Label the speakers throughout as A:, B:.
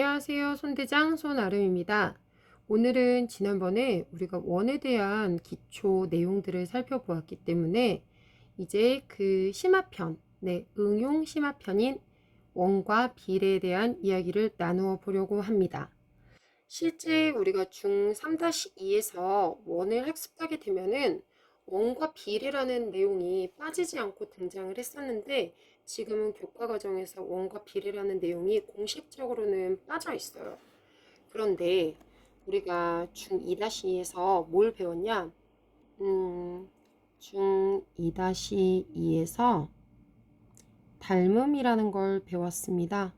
A: 안녕하세요. 손대장 손아름입니다. 오늘은 지난번에 우리가 원에 대한 기초 내용들을 살펴보았기 때문에 이제 그 심화편, 응용 심화편인 원과 비례에 대한 이야기를 나누어 보려고 합니다. 실제 우리가 중3-2에서 원을 학습하게 되면은 원과 비례라는 내용이 빠지지 않고 등장을 했었는데 지금은 교과 과정에서 원과 비례라는 내용이 공식적으로는 빠져 있어요. 그런데 우리가 중2-2에서 뭘 배웠냐? 중2-2에서 닮음이라는 걸 배웠습니다.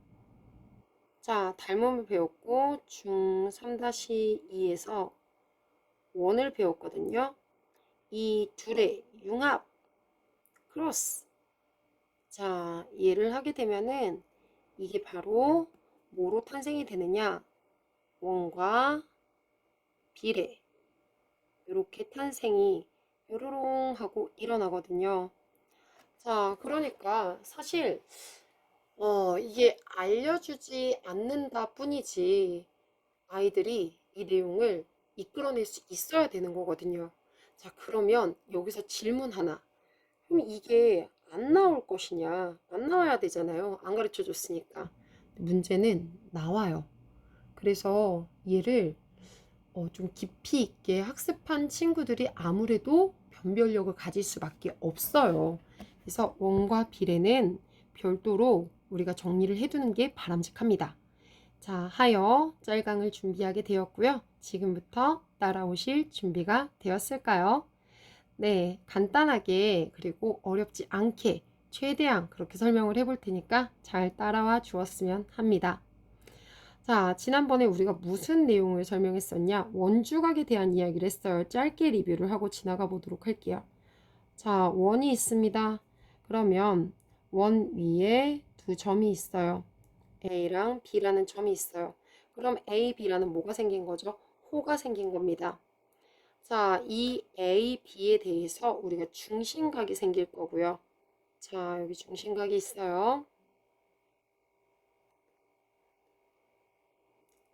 A: 자, 닮음을 배웠고 중3-2에서 원을 배웠거든요. 이 둘의 융합, 크로스. 자, 얘를 하게 되면은 이게 바로 뭐로 탄생이 되느냐? 원과 비례. 이렇게 탄생이 요로롱 하고 일어나거든요. 자, 그러니까 사실 이게 알려주지 않는다 뿐이지 아이들이 이 내용을 이끌어낼 수 있어야 되는 거거든요. 자, 그러면 여기서 질문 하나. 그럼 이게 안 나올 것이냐? 안 나와야 되잖아요. 안 가르쳐 줬으니까. 문제는 나와요. 그래서 얘를 좀 깊이 있게 학습한 친구들이 아무래도 변별력을 가질 수밖에 없어요. 그래서 원과 비례는 별도로 우리가 정리를 해두는 게 바람직합니다. 자, 하여 짤강을 준비하게 되었고요. 지금부터 따라오실 준비가 되었을까요? 네, 간단하게 그리고 어렵지 않게 최대한 그렇게 설명을 해볼 테니까 잘 따라와 주었으면 합니다. 자, 지난번에 우리가 무슨 내용을 설명했었냐? 원주각에 대한 이야기를 했어요. 짧게 리뷰를 하고 지나가 보도록 할게요. 자, 원이 있습니다. 그러면 원 위에 두 점이 있어요. A랑 B라는 점이 있어요. 그럼 A, B라는 뭐가 생긴 거죠? 호가 생긴 겁니다. 자, 이 A, B에 대해서 우리가 중심각이 생길 거고요. 자, 여기 중심각이 있어요.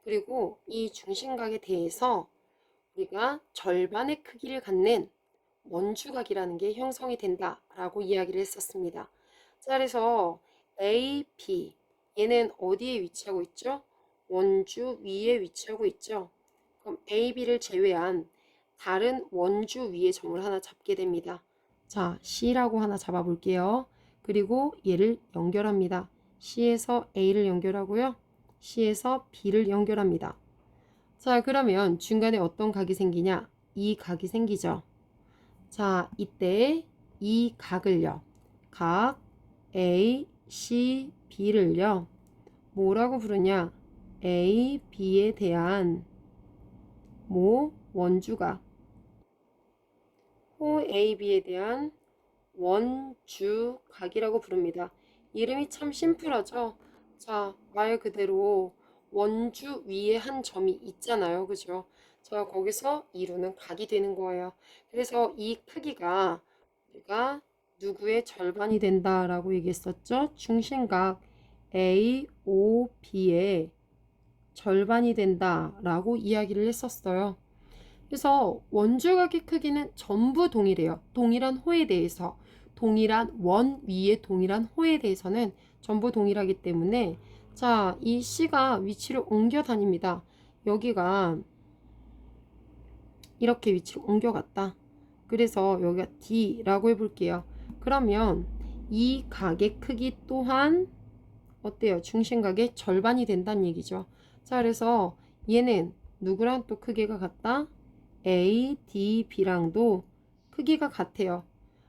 A: 그리고 이 중심각에 대해서 우리가 절반의 크기를 갖는 원주각이라는 게 형성이 된다라고 이야기를 했었습니다. 자, 그래서 A, B 얘는 어디에 위치하고 있죠? 원주 위에 위치하고 있죠. 그럼 A, B를 제외한 다른 원주 위에 점을 하나 잡게 됩니다. 자, C라고 하나 잡아볼게요. 그리고 얘를 연결합니다. C에서 A를 연결하고요. C에서 B를 연결합니다. 자, 그러면 중간에 어떤 각이 생기냐? 이 각이 생기죠. 자, 이때 이 각을요. 각 A, C, B를요. 뭐라고 부르냐? A, B에 대한 원주각. 호 A, B에 대한 원주각이라고 부릅니다. 이름이 참 심플하죠? 자, 말 그대로 원주 위에 한 점이 있잖아요. 그죠? 자, 거기서 이루는 각이 되는 거예요. 그래서 이 크기가 우리가 누구의 절반이 된다라고 얘기했었죠? 중심각 AOB의 절반이 된다라고 이야기를 했었어요. 그래서 원주각의 크기는 전부 동일해요. 동일한 호에 대해서, 동일한 원 위에 동일한 호에 대해서는 전부 동일하기 때문에 자, 이 C가 위치를 옮겨 다닙니다. 여기가 이렇게 위치를 옮겨갔다. 그래서 여기가 D라고 해볼게요. 그러면 이 각의 크기 또한 어때요? 중심각의 절반이 된다는 얘기죠. 자, 그래서 얘는 누구랑 또 크기가 같다? A, D, B랑도 크기가 같아요.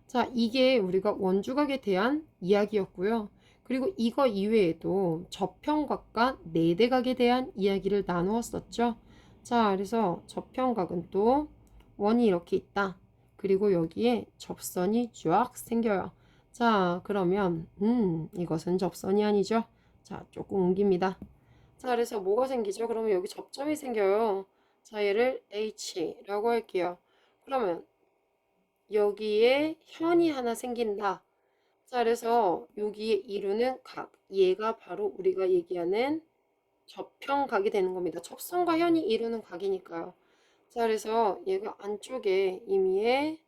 A: 자, 이게 우리가 원주각에 대한 이야기였고요. 그리고 이거 이외에도 저평각과 내대각에 대한 이야기를 나누었었죠. 자, 그래서 저평각은 또 원이 이렇게 있다. 그리고 여기에 접선이 쫙 생겨요. 자, 그러면 이것은 접선이 아니죠. 자, 조금 옮깁니다. 자, 그래서 뭐가 생기죠? 그러면 여기 접점이 생겨요. 자, 얘를 H라고 할게요. 그러면 여기에 현이 하나 생긴다. 자, 그래서 여기에 이루는 각. 얘가 바로 우리가 얘기하는 접평각이 되는 겁니다. 접선과 현이 이루는 각이니까요. 자, 그래서 얘가 안쪽에 임의의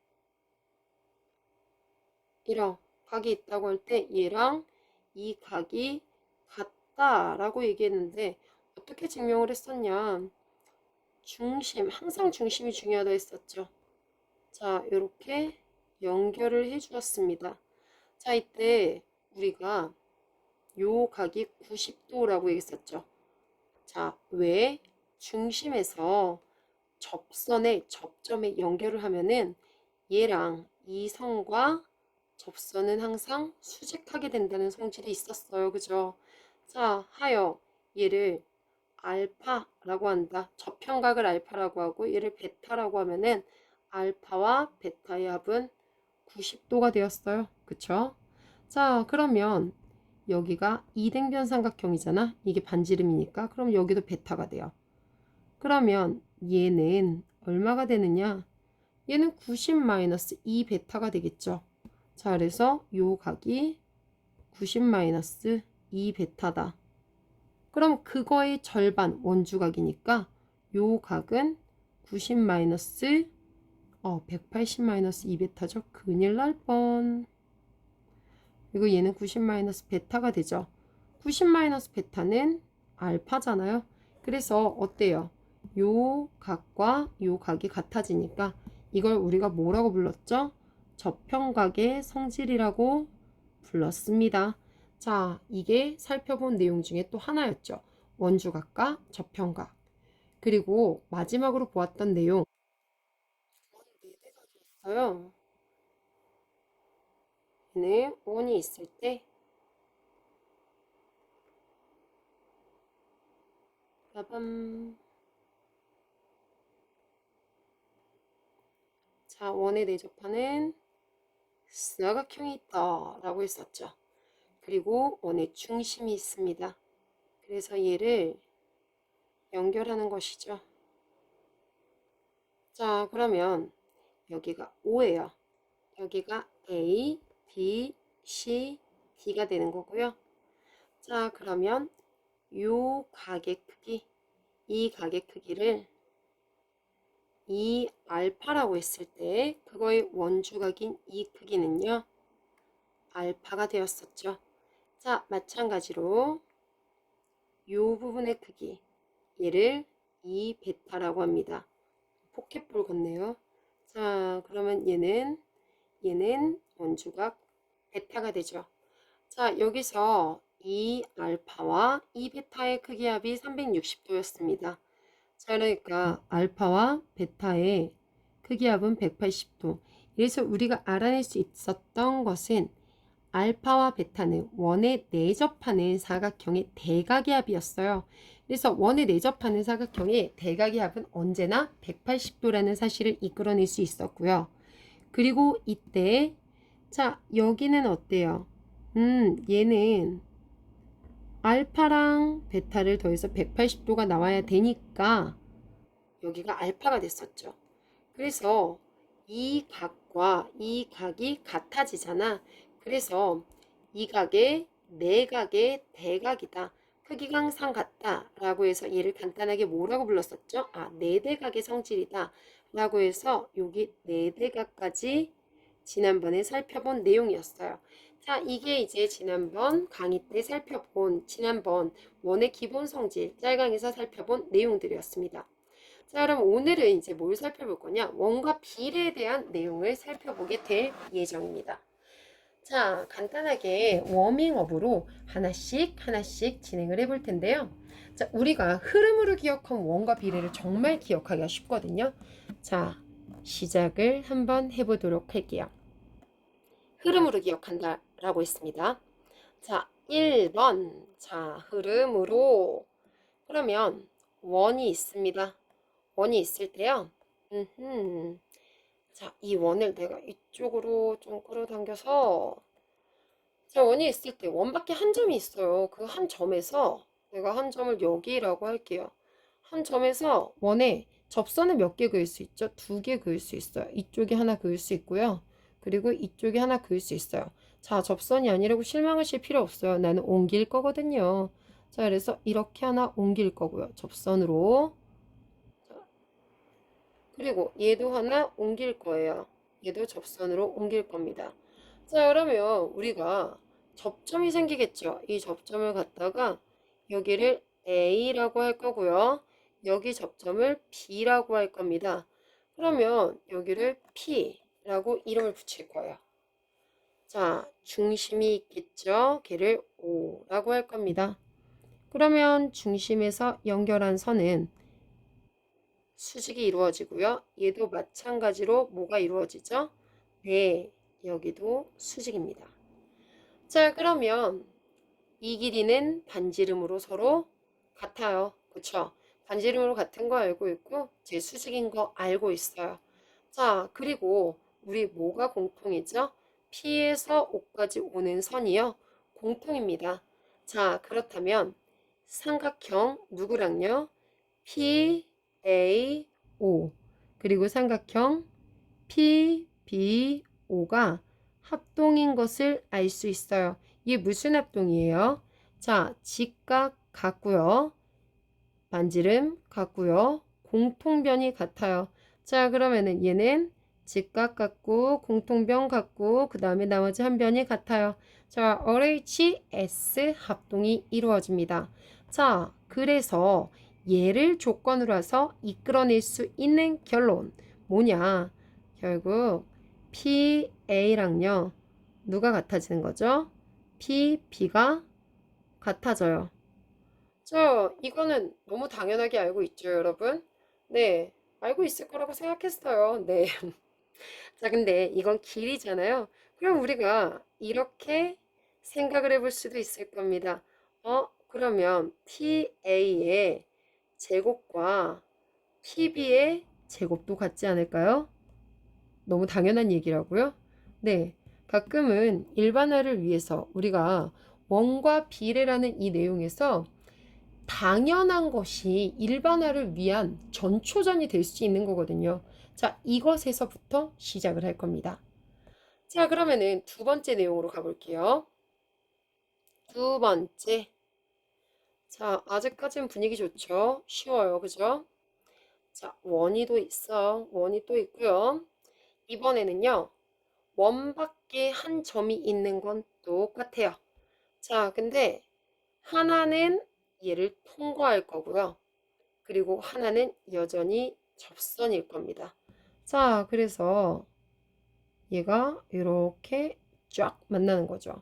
A: 이런 각이 있다고 할 때 얘랑 이 각이 같다라고 얘기했는데 어떻게 증명을 했었냐? 중심, 항상 중심이 중요하다 했었죠. 자, 이렇게 연결을 해 주었습니다. 자, 이때 우리가 요 각이 90도라고 얘기했었죠. 자, 왜 중심에서 접선의 접점에 연결을 하면은 얘랑 이 선과 접선은 항상 수직하게 된다는 성질이 있었어요. 그죠? 자, 하여 얘를 알파라고 한다. 접평각을 알파라고 하고 얘를 베타라고 하면은 알파와 베타의 합은 90도가 되었어요. 그쵸? 자, 그러면 여기가 이등변 삼각형이잖아. 이게 반지름이니까. 그럼 여기도 베타가 돼요. 그러면 얘는 얼마가 되느냐? 얘는 90-2 베타가 되겠죠. 자, 그래서 요 각이 90-2 베타다. 그럼 그거의 절반 원주각이니까 요 각은 180-2 베타죠. 큰일 날 뻔. 그리고 얘는 90 베타가 되죠. 90 베타는 알파잖아요. 그래서 어때요? 요 각과 요 각이 같아지니까 이걸 우리가 뭐라고 불렀죠? 접평각의 성질이라고 불렀습니다. 자, 이게 살펴본 내용 중에 또 하나였죠. 원주각과 접평각. 그리고 마지막으로 보았던 내용. 원네대각이었어요. 얘는 원이 있을 때 빠밤. 자, 원에 내접하는 사각형이 있다 라고 했었죠. 그리고 원의 중심이 있습니다. 그래서 얘를 연결하는 것이죠. 자, 그러면 여기가 O예요. 여기가 A, B, C, D가 되는 거고요. 자, 그러면 요 각의 크기, 이 각의 크기를 이 알파라고 했을 때 그거의 원주각인 이 크기는요. 알파가 되었었죠. 자, 마찬가지로 요 부분의 크기, 얘를 이 베타라고 합니다. 포켓볼 같네요. 자, 그러면 얘는 원주각 베타가 되죠. 자, 여기서 이 알파와 이 베타의 크기 합이 360도였습니다. 자, 그러니까 알파와 베타의 크기 합은 180도. 그래서 우리가 알아낼 수 있었던 것은 알파와 베타는 원에 내접하는 사각형의 대각의 합이었어요. 그래서 원에 내접하는 사각형의 대각의 합은 언제나 180도라는 사실을 이끌어낼 수 있었고요. 그리고 이때 자, 여기는 어때요? 얘는 알파랑 베타를 더해서 180도가 나와야 되니까 여기가 알파가 됐었죠. 그래서 이 각과 이 각이 같아지잖아. 그래서 이 각의 내각의 대각이다. 크기가 항상 같다. 라고 해서 얘를 간단하게 뭐라고 불렀었죠? 아, 네대각의 성질이다. 라고 해서 여기 네대각까지 지난번에 살펴본 내용이었어요. 자, 이게 이제 지난번 강의 때 살펴본 지난번 원의 기본 성질 짤강에서 살펴본 내용들이었습니다. 자, 그럼 오늘은 이제 뭘 살펴볼 거냐? 원과 비례에 대한 내용을 살펴보게 될 예정입니다. 자, 간단하게 워밍업으로 하나씩 진행을 해볼 텐데요. 자, 우리가 흐름으로 기억한 원과 비례를 정말 기억하기가 쉽거든요. 자, 시작을 한번 해보도록 할게요. 흐름으로 기억한다 라고 했습니다. 자, 1번. 자, 흐름으로. 그러면 원이 있습니다. 원이 있을 때요. 자, 이 원을 내가 이쪽으로 좀 끌어당겨서 자, 원이 있을 때 원밖에 한 점이 있어요. 그 한 점에서 내가 한 점을 여기라고 할게요. 한 점에서 원에 접선을 몇 개 그을 수 있죠? 2개 그을 수 있어요. 이쪽에 하나 그을 수 있고요. 그리고 이쪽에 하나 그을 수 있어요. 자, 접선이 아니라고 실망하실 필요 없어요. 나는 옮길 거거든요. 자, 그래서 이렇게 하나 옮길 거고요. 접선으로. 그리고 얘도 하나 옮길 거예요. 얘도 접선으로 옮길 겁니다. 자, 그러면 우리가 접점이 생기겠죠. 이 접점을 갖다가 여기를 A라고 할 거고요. 여기 접점을 B라고 할 겁니다. 그러면 여기를 P라고 이름을 붙일 거예요. 자, 중심이 있겠죠. 걔를 O라고 할 겁니다. 그러면 중심에서 연결한 선은 수직이 이루어지고요. 얘도 마찬가지로 뭐가 이루어지죠? 네, 여기도 수직입니다. 자, 그러면 이 길이는 반지름으로 서로 같아요. 그쵸? 반지름으로 같은 거 알고 있고 제 수직인 거 알고 있어요. 자, 그리고 우리 뭐가 공통이죠? P에서 O까지 오는 선이요. 공통입니다. 자, 그렇다면 삼각형 누구랑요? P, A, O 그리고 삼각형 P, B, O가 합동인 것을 알 수 있어요. 이게 무슨 합동이에요? 자, 직각 같고요. 반지름 같고요. 공통변이 같아요. 자, 그러면은 얘는 직각 같고 공통변 같고 그 다음에 나머지 한 변이 같아요. 자, RHS 합동이 이루어집니다. 자, 그래서 얘를 조건으로 해서 이끌어낼 수 있는 결론 뭐냐? 결국 PA랑요. 누가 같아지는 거죠? PB가 같아져요. 이거는 너무 당연하게 알고 있죠, 여러분? 네, 알고 있을 거라고 생각했어요. 네. 자, 근데 이건 길이잖아요. 그럼 우리가 이렇게 생각을 해볼 수도 있을 겁니다. 그러면 PA의 제곱과 PB의 제곱도 같지 않을까요? 너무 당연한 얘기라고요? 네. 가끔은 일반화를 위해서 우리가 원과 비례라는 이 내용에서 당연한 것이 일반화를 위한 전초전이 될 수 있는 거거든요. 자, 이것에서부터 시작을 할 겁니다. 자, 그러면은 두 번째 내용으로 가볼게요. 두 번째. 자, 아직까지는 분위기 좋죠? 쉬워요. 그죠? 자, 원이 또 있고요. 이번에는요. 원 밖에 한 점이 있는 건 똑같아요. 자, 근데 하나는 얘를 통과할 거고요. 그리고 하나는 여전히 접선일 겁니다. 자, 그래서 얘가 이렇게 쫙 만나는 거죠.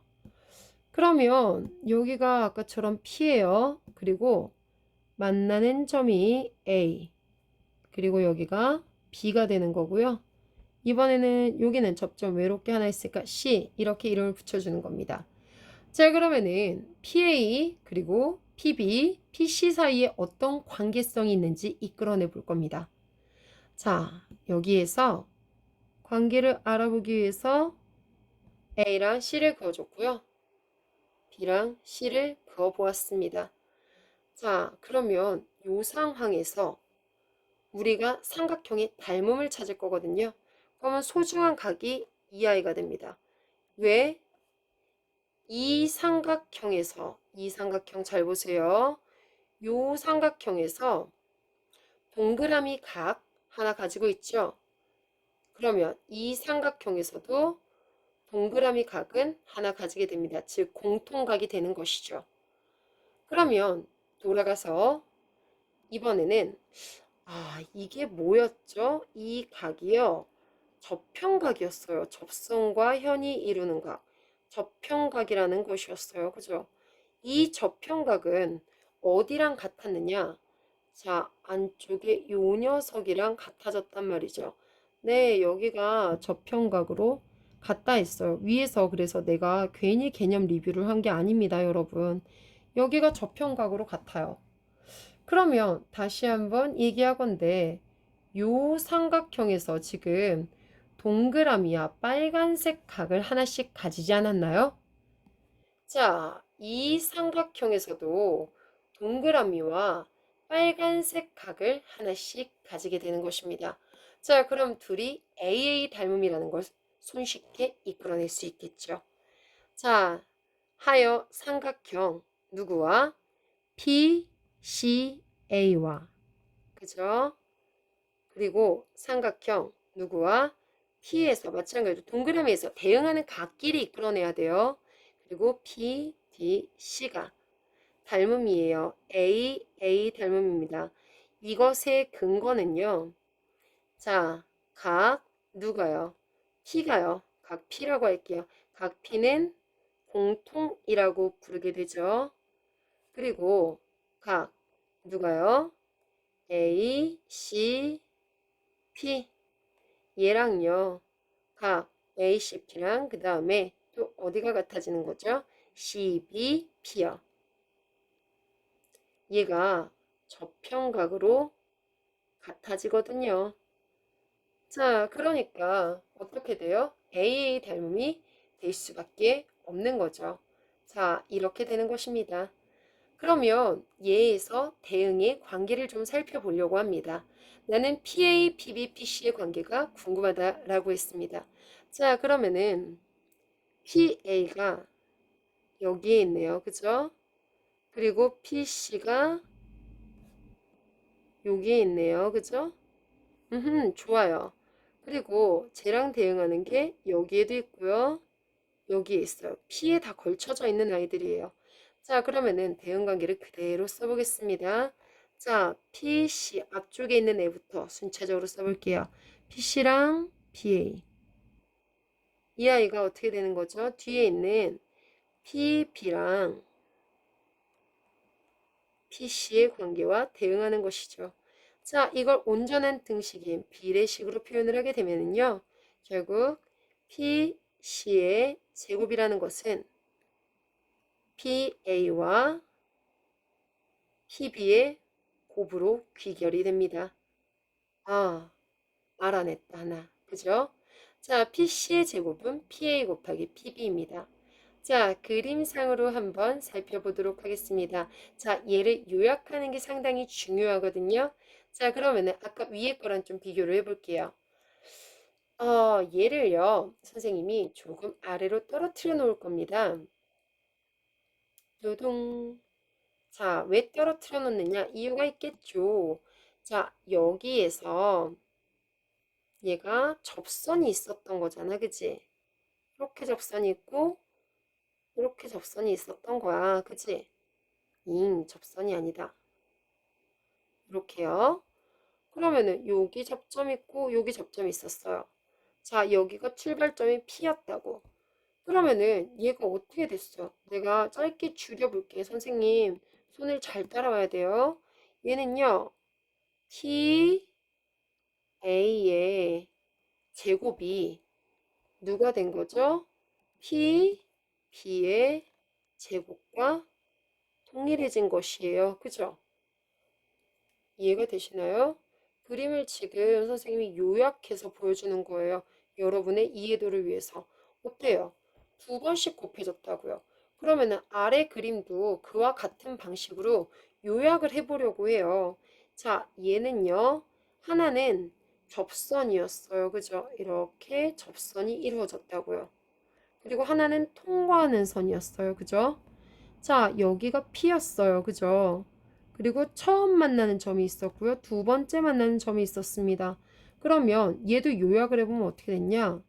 A: 그러면 여기가 아까처럼 P예요. 그리고 만나는 점이 A. 그리고 여기가 B가 되는 거고요. 이번에는 여기는 접점 외롭게 하나 있으니까 C 이렇게 이름을 붙여주는 겁니다. 자, 그러면은 PA 그리고 PB, PC 사이에 어떤 관계성이 있는지 이끌어내 볼 겁니다. 자, 여기에서 관계를 알아보기 위해서 A랑 C를 그어줬고요. B랑 C를 그어보았습니다. 자, 그러면 이 상황에서 우리가 삼각형의 닮음을 찾을 거거든요. 그러면 소중한 각이 이 아이가 됩니다. 왜? 이 삼각형 잘 보세요. 요 삼각형에서 동그라미 각 하나 가지고 있죠. 그러면 이 삼각형에서도 동그라미 각은 하나 가지게 됩니다. 즉 공통각이 되는 것이죠. 그러면 돌아가서 이번에는 이게 뭐였죠? 이 각이요. 접평각이었어요. 접선과 현이 이루는 각. 접평각이라는 것이었어요. 그죠? 이 접평각은 어디랑 같았느냐? 자, 안쪽에 요 녀석이랑 같아졌단 말이죠. 네, 여기가 접평각으로 같다 했어요. 위에서 그래서 내가 괜히 개념 리뷰를 한 게 아닙니다, 여러분. 여기가 접평각으로 같아요. 그러면 다시 한번 얘기하건대 요 삼각형에서 지금 동그라미와 빨간색 각을 하나씩 가지지 않았나요? 자, 이 삼각형에서도 동그라미와 빨간색 각을 하나씩 가지게 되는 것입니다. 자, 그럼 둘이 AA 닮음이라는 걸 손쉽게 이끌어낼 수 있겠죠. 자, 하여 삼각형 누구와 P, C, A와 그죠? 그리고 삼각형 누구와 P에서 마찬가지로 동그라미에서 대응하는 각끼리 이끌어내야 돼요. 그리고 P, D, C가 닮음이에요. A 닮음입니다. 이것의 근거는요. 자, 각 누가요? P가요. 각 P라고 할게요. 각 P는 공통이라고 부르게 되죠. 그리고 각 누가요? A, C, P 얘랑요. 각 A, C, P랑 그 다음에 또 어디가 같아지는 거죠? C, B, P요. 얘가 저평각으로 같아지거든요. 자, 그러니까 어떻게 돼요? AA 닮음이 될 수밖에 없는 거죠. 자, 이렇게 되는 것입니다. 그러면 얘에서 대응의 관계를 좀 살펴보려고 합니다. 나는 PA, PB, PC의 관계가 궁금하다라고 했습니다. 자, 그러면은 PA가 여기에 있네요. 그죠? 그리고 PC가 여기에 있네요. 그죠? 좋아요. 그리고 쟤랑 대응하는 게 여기에도 있고요. 여기에 있어요. P에 다 걸쳐져 있는 아이들이에요. 자, 그러면은 대응 관계를 그대로 써보겠습니다. 자, PC 앞쪽에 있는 애부터 순차적으로 써볼게요. PC랑 BA. 이 아이가 어떻게 되는 거죠? 뒤에 있는 PB랑 PC의 관계와 대응하는 것이죠. 자, 이걸 온전한 등식인 비례식으로 표현을 하게 되면요. 결국 PC의 제곱이라는 것은 PA와 PB의 곱으로 귀결이 됩니다. 아, 알아냈다 하나. 그죠? 자, PC의 제곱은 PA 곱하기 PB입니다. 자, 그림상으로 한번 살펴보도록 하겠습니다. 자, 얘를 요약하는 게 상당히 중요하거든요. 자, 그러면은 아까 위에 거랑 좀 비교를 해볼게요. 얘를요, 선생님이 조금 아래로 떨어뜨려 놓을 겁니다. 도동. 자, 왜 떨어뜨려 놓느냐? 이유가 있겠죠. 자, 여기에서 얘가 접선이 있었던 거잖아, 그치? 이렇게 접선이 있고, 이렇게 접선이 있었던 거야, 그치? 접선이 아니다. 이렇게요. 그러면은 여기 접점 있고 여기 접점이 있었어요. 자, 여기가 출발점이 P였다고. 그러면은 얘가 어떻게 됐어? 내가 짧게 줄여볼게. 선생님, 손을 잘 따라와야 돼요. 얘는요, TA의 제곱이 누가 된 거죠? PB의 제곱과 동일해진 것이에요. 그죠? 이해가 되시나요? 그림을 지금 선생님이 요약해서 보여주는 거예요. 여러분의 이해도를 위해서. 어때요? 두 번씩 곱해졌다고요. 그러면은 아래 그림도 그와 같은 방식으로 요약을 해보려고 해요. 자, 얘는요. 하나는 접선이었어요. 그죠? 이렇게 접선이 이루어졌다고요. 그리고 하나는 통과하는 선이었어요. 그죠? 자, 여기가 P였어요. 그죠? 그리고 처음 만나는 점이 있었고요. 두 번째 만나는 점이 있었습니다. 그러면 얘도 요약을 해보면 어떻게 됐냐?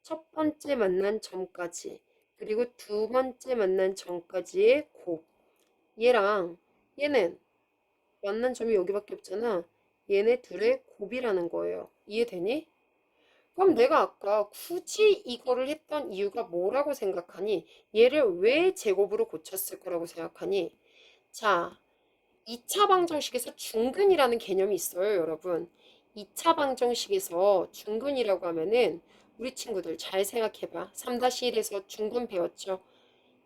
A: 첫 번째 만난 점까지, 그리고 두 번째 만난 점까지의 곱. 얘랑 얘는 만난 점이 여기밖에 없잖아. 얘네 둘의 곱이라는 거예요. 이해되니? 그럼 내가 아까 굳이 이거를 했던 이유가 뭐라고 생각하니? 얘를 왜 제곱으로 고쳤을 거라고 생각하니? 자, 2차 방정식에서 중근이라는 개념이 있어요, 여러분. 2차 방정식에서 중근이라고 하면은 우리 친구들 잘 생각해봐. 3-1에서 중근 배웠죠?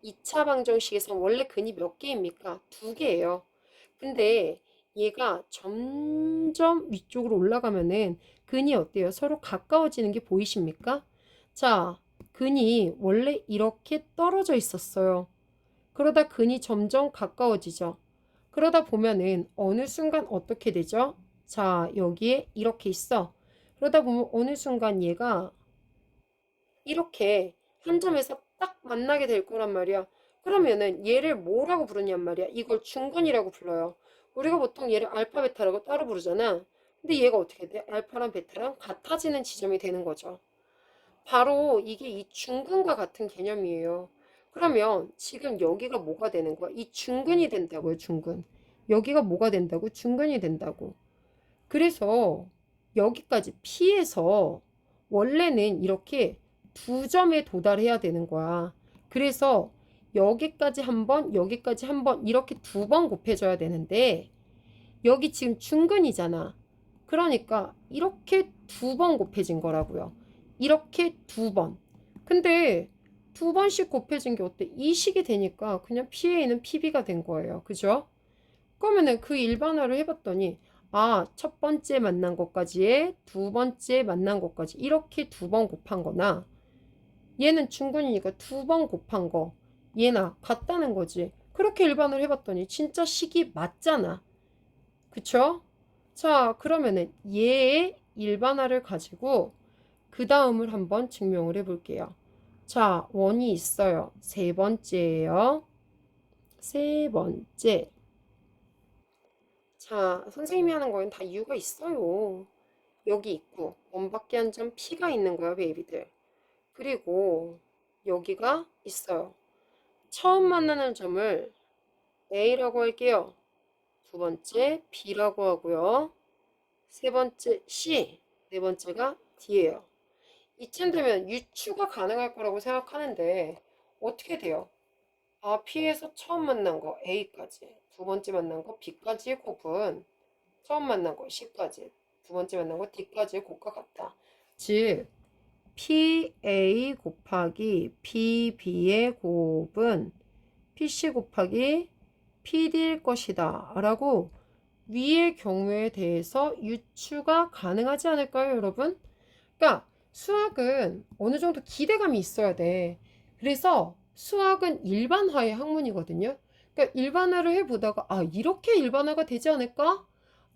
A: 2차 방정식에서 원래 근이 몇 개입니까? 두 개예요. 근데 얘가 점점 위쪽으로 올라가면은 근이 어때요? 서로 가까워지는 게 보이십니까? 자, 근이 원래 이렇게 떨어져 있었어요. 그러다 근이 점점 가까워지죠. 그러다 보면은 어느 순간 어떻게 되죠? 자, 여기에 이렇게 있어. 그러다 보면 어느 순간 얘가 이렇게 한 점에서 딱 만나게 될 거란 말이야. 그러면은 얘를 뭐라고 부르냔 말이야. 이걸 중근이라고 불러요. 우리가 보통 얘를 알파, 베타라고 따로 부르잖아. 근데 얘가 어떻게 돼? 알파랑 베타랑 같아지는 지점이 되는 거죠. 바로 이게 이 중근과 같은 개념이에요. 그러면 지금 여기가 뭐가 되는 거야? 이 중근이 된다고요, 중근. 여기가 뭐가 된다고? 중근이 된다고. 그래서 여기까지 P에서 원래는 이렇게 두 점에 도달해야 되는 거야. 그래서 여기까지 한 번, 여기까지 한 번, 이렇게 두 번 곱해줘야 되는데, 여기 지금 중근이잖아. 그러니까 이렇게 두 번 곱해진 거라고요. 이렇게 두 번. 근데 두 번씩 곱해진 게 어때? 이 식이 되니까 그냥 PA는 PB가 된 거예요. 그죠? 그러면은 그 일반화를 해봤더니 아, 첫 번째 만난 것까지에 두 번째 만난 것까지 이렇게 두 번 곱한 거나 얘는 중근이니까 두 번 곱한 거 얘나 같다는 거지. 그렇게 일반화를 해봤더니 진짜 식이 맞잖아. 그쵸? 자, 그러면은 얘의 일반화를 가지고 그 다음을 한번 증명을 해볼게요. 자, 원이 있어요. 세 번째예요. 세 번째. 자, 선생님이 하는 거엔 다 이유가 있어요. 여기 있고 원밖에 한 점 P가 있는 거야, 베이비들. 그리고 여기가 있어요. 처음 만나는 점을 A라고 할게요. 두 번째 B라고 하고요. 세 번째 C, 네 번째가 D예요. 이쯤 되면 유추가 가능할 거라고 생각하는데 어떻게 돼요? 아, P에서 처음 만난 거 A까지, 두 번째 만난 거 B까지의 곱은 처음 만난 거 C까지, 두 번째 만난 거 D까지의 곱과 같다. 즉, PA 곱하기 PB의 곱은 PC 곱하기 PD일 것이다. 라고 위의 경우에 대해서 유추가 가능하지 않을까요, 여러분? 그러니까 수학은 어느 정도 기대감이 있어야 돼. 그래서 수학은 일반화의 학문이거든요. 그러니까 일반화를 해보다가 아, 이렇게 일반화가 되지 않을까?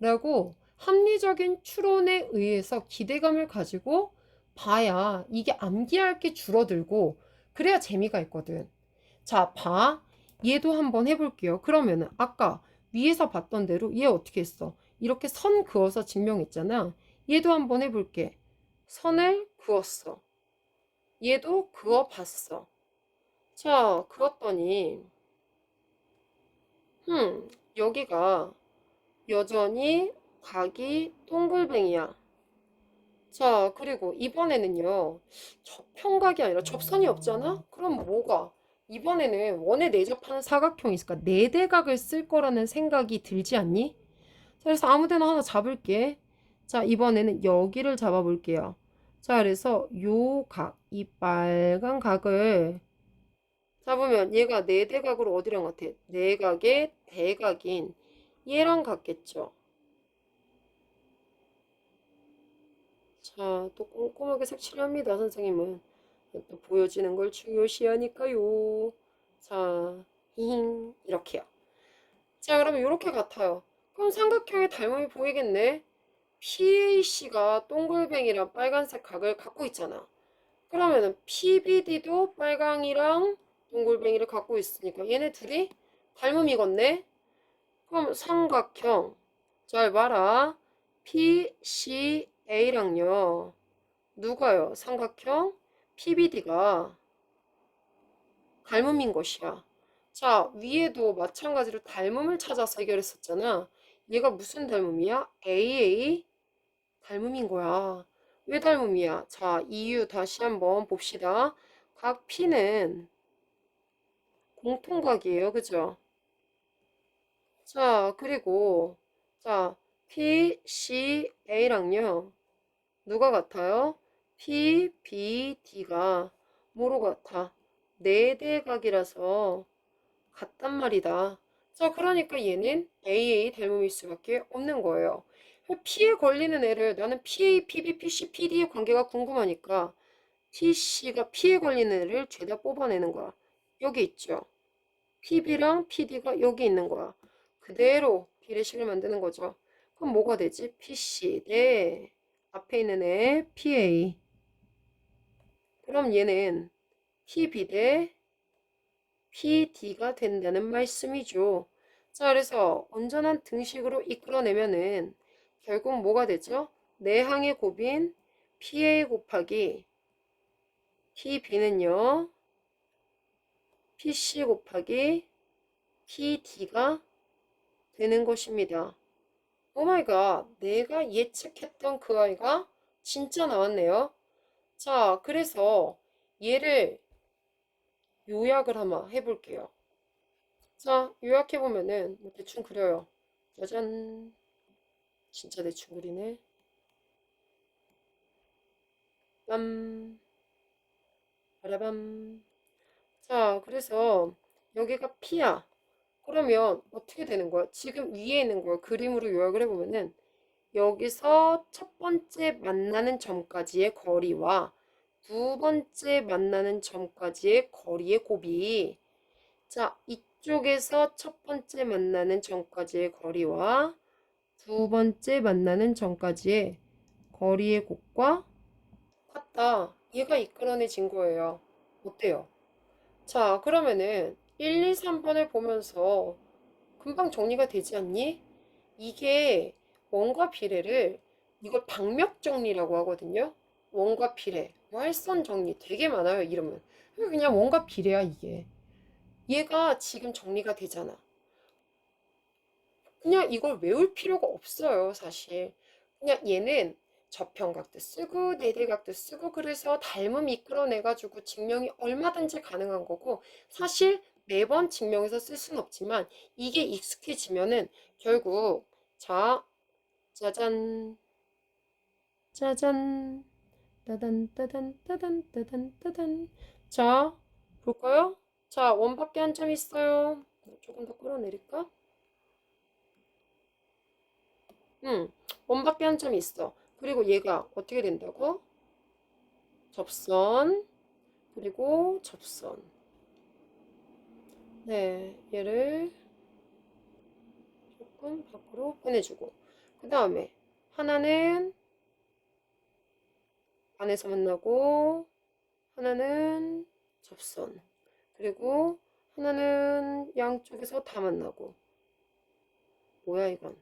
A: 라고 합리적인 추론에 의해서 기대감을 가지고 봐야 이게 암기할 게 줄어들고 그래야 재미가 있거든. 자, 봐. 얘도 한번 해볼게요. 그러면은 아까 위에서 봤던 대로 얘 어떻게 했어? 이렇게 선 그어서 증명했잖아. 얘도 한번 해볼게. 선을 그었어. 얘도 그어봤어. 자, 그었더니 여기가 여전히 각이 동글뱅이야. 자, 그리고 이번에는요. 접형각이 아니라 접선이 없잖아? 그럼 뭐가? 이번에는 원에 내접하는 사각형이 있을까? 네대각을 쓸 거라는 생각이 들지 않니? 자, 그래서 아무 데나 하나 잡을게. 자, 이번에는 여기를 잡아볼게요. 자, 그래서 요 각, 이 빨간 각을 잡으면 얘가 네대각으로 어디랑 같아? 내각의 대각인 얘랑 같겠죠. 자, 또 꼼꼼하게 색칠합니다, 선생님은. 또 보여지는 걸 중요시하니까요. 자, 힝, 이렇게요. 자, 그러면 이렇게 같아요. 그럼 삼각형의 닮음이 보이겠네? PAC가 동글뱅이랑 빨간색 각을 갖고 있잖아. 그러면은 PBD도 빨강이랑 동글뱅이를 갖고 있으니까 얘네 둘이 닮음이겠네? 그럼 삼각형. 잘 봐라. PCA랑요. 누가요? 삼각형 PBD가 닮음인 것이야. 자, 위에도 마찬가지로 닮음을 찾아서 해결했었잖아. 얘가 무슨 닮음이야? AA 닮음인 거야. 왜 닮음이야? 자, 이유 다시 한번 봅시다. 각 P는 공통각이에요. 그죠? 자, 그리고 자, PCA랑요. 누가 같아요? PBD가 뭐로 같아? 네대각이라서 같단 말이다. 자, 그러니까 얘는 AA 닮음일 수밖에 없는 거예요. P에 걸리는 애를 나는 PA, PB, PC, PD의 관계가 궁금하니까 PC가 P에 걸리는 애를 죄다 뽑아내는 거야. 여기 있죠. PB랑 PD가 여기 있는 거야. 그대로 비례식을 만드는 거죠. 그럼 뭐가 되지? PC 대 앞에 있는 애 PA. 그럼 얘는 PB 대 PD가 된다는 말씀이죠. 자, 그래서 온전한 등식으로 이끌어내면은 결국 뭐가 되죠? 내항의 곱인 PA 곱하기 PB는요, PC 곱하기 PD가 되는 것입니다. 오마이갓, 내가 예측했던 그 아이가 진짜 나왔네요. 자, 그래서 얘를 요약을 한번 해볼게요. 자, 요약해보면은 뭐 대충 그려요. 짜잔. 진짜 대충 그리네. 빰. 바라밤. 자, 그래서 여기가 P야. 그러면 어떻게 되는 거야? 지금 위에 있는 걸 그림으로 요약을 해보면은 여기서 첫 번째 만나는 점까지의 거리와 두 번째 만나는 점까지의 거리의 곱이, 자, 이쪽에서 첫 번째 만나는 점까지의 거리와 두 번째 만나는 점까지의 거리의 곱과 같다. 얘가 이끌어내진 거예요. 어때요? 자, 그러면은 1, 2, 3번을 보면서 금방 정리가 되지 않니? 이게 원과 비례를, 이걸 방역 정리라고 하거든요. 원과 비례, 뭐 할선 정리 되게 많아요, 이름은. 그냥 원과 비례야, 이게. 얘가 지금 정리가 되잖아. 그냥 이걸 외울 필요가 없어요, 사실. 그냥 얘는 저평각도 쓰고 내대각도 쓰고, 그래서 닮음 이끌어내가지고 증명이 얼마든지 가능한 거고, 사실 매번 증명해서 쓸 수는 없지만 이게 익숙해지면은 결국, 자, 짜잔, 짜잔, 따단 따단 따단 따단 따단. 자, 볼까요? 자, 원밖에 한 점 있어요. 조금 더 끌어내릴까? 원밖에 한 점이 있어. 그리고 얘가 어떻게 된다고? 접선, 그리고 접선. 네, 얘를 조금 밖으로 보내주고. 그 다음에 하나는 안에서 만나고, 하나는 접선. 그리고 하나는 양쪽에서 다 만나고. 뭐야, 이건?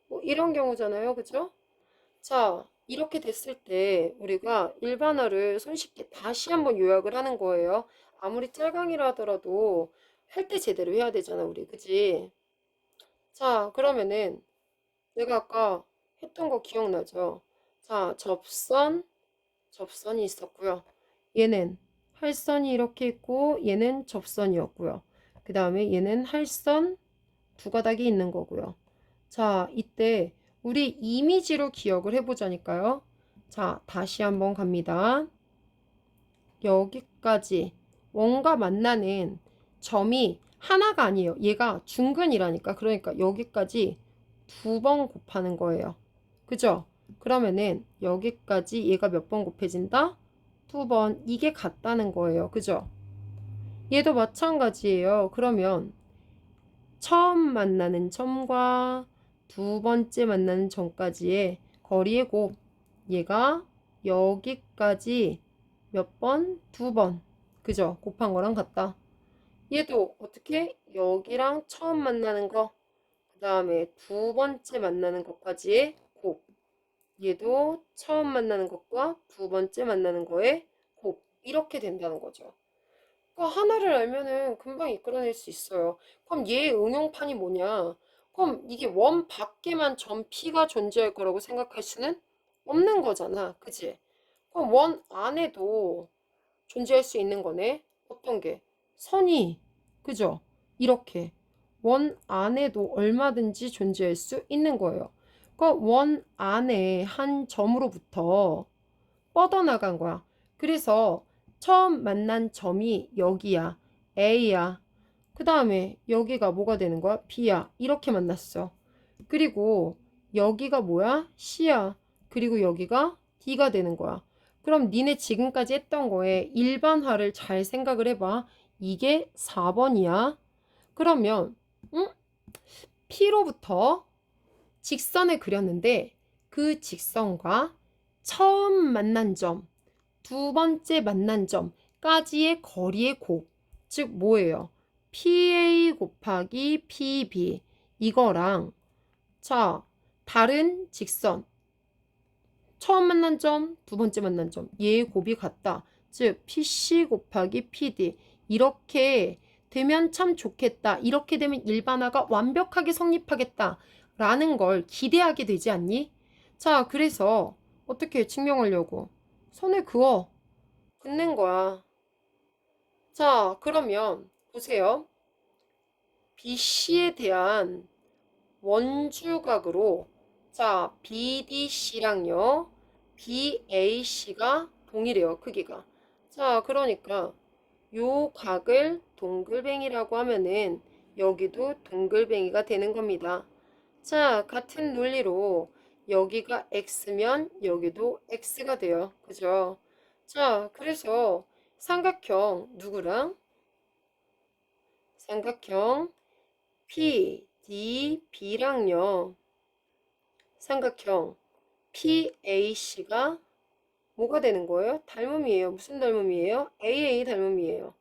A: 뭐 이런 경우잖아요. 그죠? 자, 이렇게 됐을 때 우리가 일반어를 손쉽게 다시 한번 요약을 하는 거예요. 아무리 짤강이라 하더라도 할 때 제대로 해야 되잖아, 우리. 그지? 자, 그러면은 내가 아까 했던 거 기억나죠? 자, 접선, 접선이 있었고요. 얘는 할선이 이렇게 있고 얘는 접선이었고요. 그 다음에 얘는 할선 두 가닥이 있는 거고요. 자, 이때 우리 이미지로 기억을 해보자니까요. 자, 다시 한번 갑니다. 여기까지 원과 만나는 점이 하나가 아니에요. 얘가 중근이라니까. 그러니까 여기까지 두 번 곱하는 거예요. 그죠? 그러면은 여기까지 얘가 몇 번 곱해진다? 두 번. 이게 같다는 거예요. 그죠? 얘도 마찬가지예요. 그러면 처음 만나는 점과 두 번째 만나는 점까지의 거리의 곱, 얘가 여기까지 몇 번? 두 번. 그죠? 곱한 거랑 같다. 얘도 어떻게? 여기랑 처음 만나는 거, 그 다음에 두 번째 만나는 것까지의 곱. 얘도 처음 만나는 것과 두 번째 만나는 거의 곱. 이렇게 된다는 거죠. 그러니까 하나를 알면은 금방 이끌어낼 수 있어요. 그럼 얘의 응용판이 뭐냐? 그럼 이게 원 밖에만 점 P가 존재할 거라고 생각할 수는 없는 거잖아. 그지? 그럼 원 안에도 존재할 수 있는 거네. 어떤 게? 선이. 그죠? 이렇게. 원 안에도 얼마든지 존재할 수 있는 거예요. 그러니까 원 안에 한 점으로부터 뻗어나간 거야. 그래서 처음 만난 점이 여기야. A야. 그 다음에 여기가 뭐가 되는 거야? B야. 이렇게 만났어. 그리고 여기가 뭐야? C야. 그리고 여기가 D가 되는 거야. 그럼 니네 지금까지 했던 거에 일반화를 잘 생각을 해봐. 이게 4번이야. 그러면 응? P로부터 직선을 그렸는데 그 직선과 처음 만난 점, 두 번째 만난 점까지의 거리의 곱, 즉 뭐예요? PA 곱하기 PB 이거랑 자 다른 직선 처음 만난 점, 두 번째 만난 점 얘의 곱이 같다. 즉 PC 곱하기 PD 이렇게 되면 참 좋겠다. 이렇게 되면 일반화가 완벽하게 성립하겠다. 라는 걸 기대하게 되지 않니? 자, 그래서 어떻게 증명하려고? 선을 그어. 긋는 거야. 자, 그러면 보세요. BC에 대한 원주각으로 자, BDC랑요. BAC가 동일해요. 크기가. 자, 그러니까 요 각을 동글뱅이라고 하면은 여기도 동글뱅이가 되는 겁니다. 자, 같은 논리로 여기가 x면 여기도 x가 돼요. 그죠? 자, 그래서 삼각형 누구랑? 삼각형 PDB랑요. 삼각형 PAC가 뭐가 되는 거예요? 닮음이에요. 무슨 닮음이에요? AA 닮음이에요.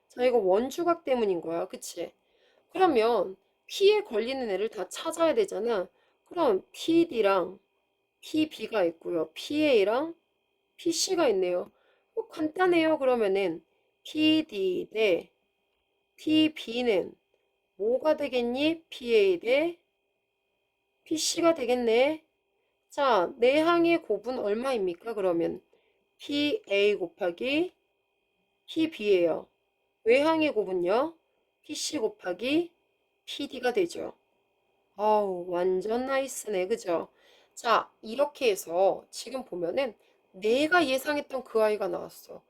A: 자, 이거 원주각 때문인 거야. 그치? 그러면 P에 걸리는 애를 다 찾아야 되잖아. 그럼 PD랑 PB가 있고요. PA랑 PC가 있네요. 간단해요. 그러면은 PD 대 PB는 뭐가 되겠니? PA 대 PC가 되겠네. 자, 내항의 곱은 얼마입니까? 그러면 PA 곱하기 PB예요. 외항의 곱은요? PC 곱하기 PD가 되죠. 아우, 완전 나이스네. 그죠? 자, 이렇게 해서 지금 보면은 내가 예상했던 그 아이가 나왔어.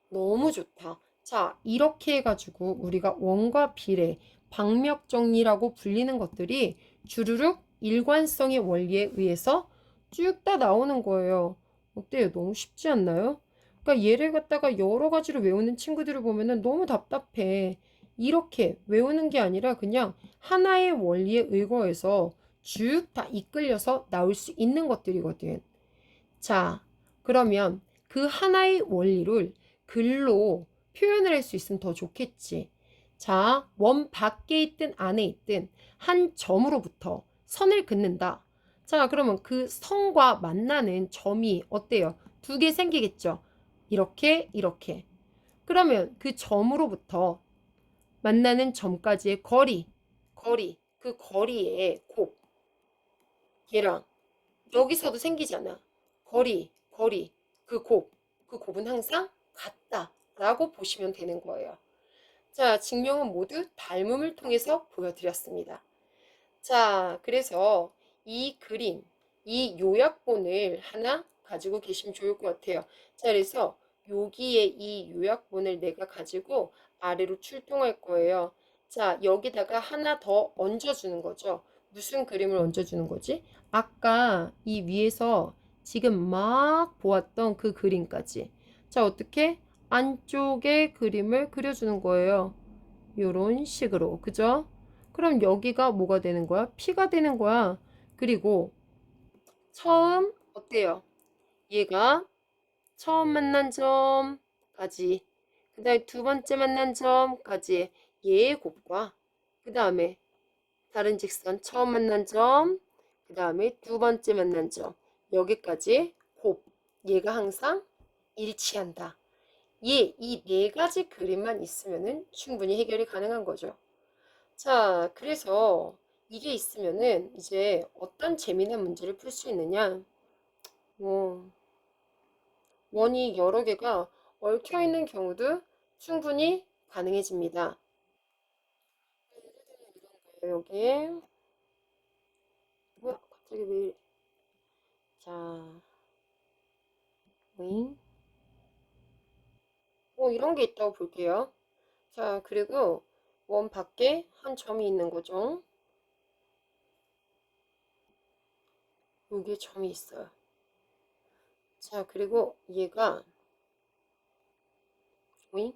A: 너무 좋다. 자, 이렇게 해가지고 우리가 원과 비례, 방역 정리라고 불리는 것들이 주르륵 일관성의 원리에 의해서 쭉 다 나오는 거예요. 어때요? 너무 쉽지 않나요? 그러니까 얘를 갖다가 여러 가지로 외우는 친구들을 보면은 너무 답답해. 이렇게 외우는 게 아니라 그냥 하나의 원리에 의거해서 쭉 다 이끌려서 나올 수 있는 것들이거든. 자, 그러면 그 하나의 원리를 글로 표현을 할 수 있으면 더 좋겠지. 자, 원 밖에 있든 안에 있든 한 점으로부터 선을 긋는다. 자, 그러면 그 선과 만나는 점이 어때요? 두 개 생기겠죠? 이렇게, 이렇게. 그러면 그 점으로부터 만나는 점까지의 거리, 그 거리의 곱, 얘랑 여기서도 생기잖아. 거리, 그 곱은 항상 같다. 라고 보시면 되는 거예요. 자, 증명은 모두 닮음을 통해서 보여드렸습니다. 자, 그래서 이 그림, 이 요약본을 하나 가지고 계시면 좋을 것 같아요. 자, 그래서 여기에 이 요약본을 내가 가지고 아래로 출동할 거예요. 자, 여기다가 하나 더 얹어주는 거죠. 무슨 그림을 얹어주는 거지? 아까 이 위에서 지금 막 보았던 그 그림까지. 자, 어떻게? 안쪽에 그림을 그려주는 거예요. 요런 식으로. 그죠? 그럼 여기가 뭐가 되는 거야? P가 되는 거야. 그리고 처음 어때요? 얘가 처음 만난 점까지 그 다음에 두 번째 만난 점까지 얘의 곱과 그 다음에 다른 직선 처음 만난 점 그 다음에 두 번째 만난 점 여기까지 곱 얘가 항상 일치한다. 이 네 가지 그림만 있으면은 충분히 해결이 가능한 거죠. 자, 그래서 이게 있으면은 이제 어떤 재미난 문제를 풀 수 있느냐? 뭐, 원이 여러 개가 얽혀 있는 경우도 충분히 가능해집니다. 여기, 뭐야, 갑자기 왜, 자, 윙. 뭐 이런 게 있다고 볼게요. 자, 그리고 원 밖에 한 점이 있는 거죠. 여기에 점이 있어요. 자, 그리고 얘가, 윙.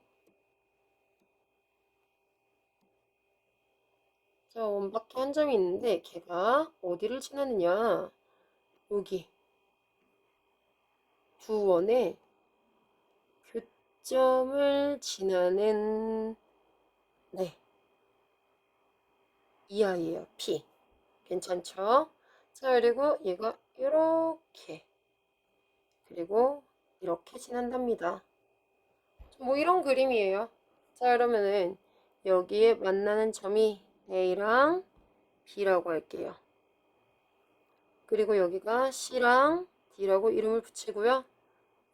A: 자, 원밖에 한 점이 있는데 걔가 어디를 지나느냐? 여기 두 원에 P점을 지나는 네, 이 아이예요. P. 괜찮죠? 자, 그리고 얘가 이렇게 그리고 이렇게 지난답니다. 뭐 이런 그림이에요. 자, 그러면은 여기에 만나는 점이 A랑 B라고 할게요. 그리고 여기가 C랑 D라고 이름을 붙이고요.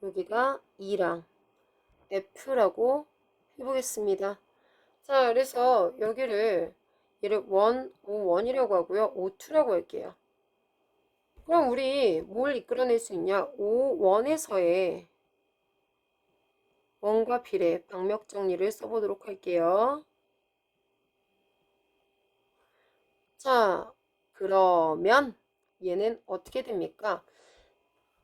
A: 여기가 E랑 F라고 해보겠습니다. 자, 그래서 여기를 얘를 1, O1이라고 하고요. O2라고 할게요. 그럼 우리 뭘 이끌어낼 수 있냐? O1에서의 원과 비례 방역 정리를 써보도록 할게요. 자, 그러면 얘는 어떻게 됩니까?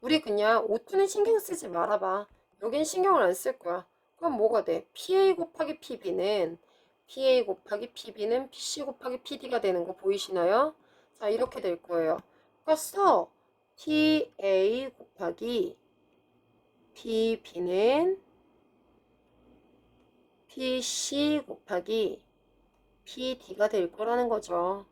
A: 우리 그냥 O2는 신경 쓰지 말아봐. 여긴 신경을 안 쓸 거야. 그럼 뭐가 돼? PA 곱하기 PB는 PA 곱하기 PB는 PC 곱하기 PD가 되는 거 보이시나요? 자, 이렇게 될 거예요. 그러니까 써. PA 곱하기 PB는 PC 곱하기 PD가 될 거라는 거죠.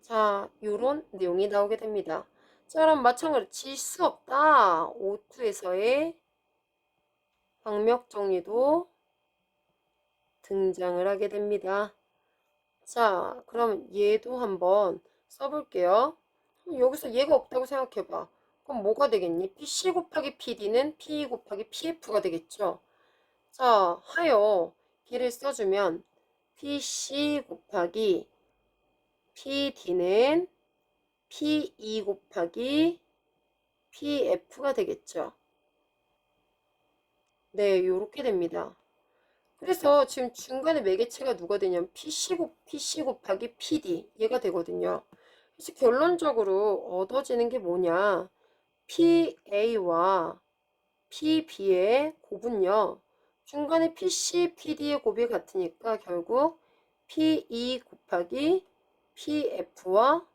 A: 자, 요런 내용이 나오게 됩니다. 자, 그럼 마찬가지로 질 수 없다. O2에서의 방역 정리도 등장을 하게 됩니다. 자, 그럼 얘도 한번 써볼게요. 여기서 얘가 없다고 생각해봐. 그럼 뭐가 되겠니? PC 곱하기 PD는 PE 곱하기 PF가 되겠죠. 자, 하여 얘를 써주면 PC 곱하기 PD는 PE 곱하기 PF가 되겠죠. 네, 요렇게 됩니다. 그래서 지금 중간에 매개체가 누가 되냐면 PC 곱하기 PD 얘가 되거든요. 그래서 결론적으로 얻어지는 게 뭐냐? PA와 PB의 곱은요. 중간에 PC, PD의 곱이 같으니까 결국 PE 곱하기 PF와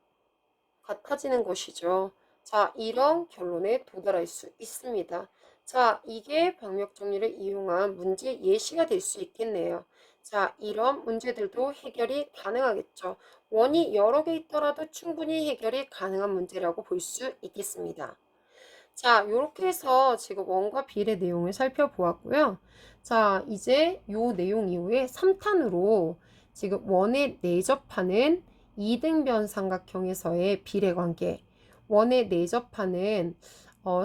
A: 같아지는 것이죠. 자, 이런 결론에 도달할 수 있습니다. 자, 이게 방역 정리를 이용한 문제 예시가 될 수 있겠네요. 자, 이런 문제들도 해결이 가능하겠죠. 원이 여러 개 있더라도 충분히 해결이 가능한 문제라고 볼 수 있겠습니다. 자, 이렇게 해서 지금 원과 비례 내용을 살펴보았고요. 자, 이제 요 내용 이후에 3탄으로 지금 원에 내접하는 이등변 삼각형에서의 비례 관계, 원에 내접하는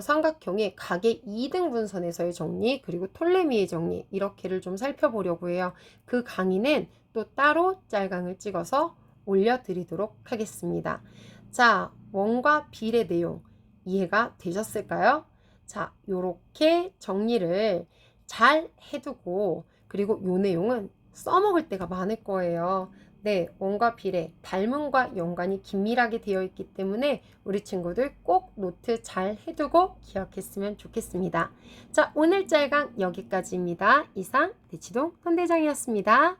A: 삼각형의 각의 이등분선에서의 정리, 그리고 톨레미의 정리, 이렇게를 좀 살펴보려고 해요. 그 강의는 또 따로 짤강을 찍어서 올려드리도록 하겠습니다. 자, 원과 비례 내용 이해가 되셨을까요? 자, 요렇게 정리를 잘 해두고, 그리고 요 내용은 써먹을 때가 많을 거예요. 네, 원과 비례, 닮음과 연관이 긴밀하게 되어 있기 때문에 우리 친구들 꼭 노트 잘 해두고 기억했으면 좋겠습니다. 자, 오늘 짤강 여기까지입니다. 이상 대치동 손대장이었습니다.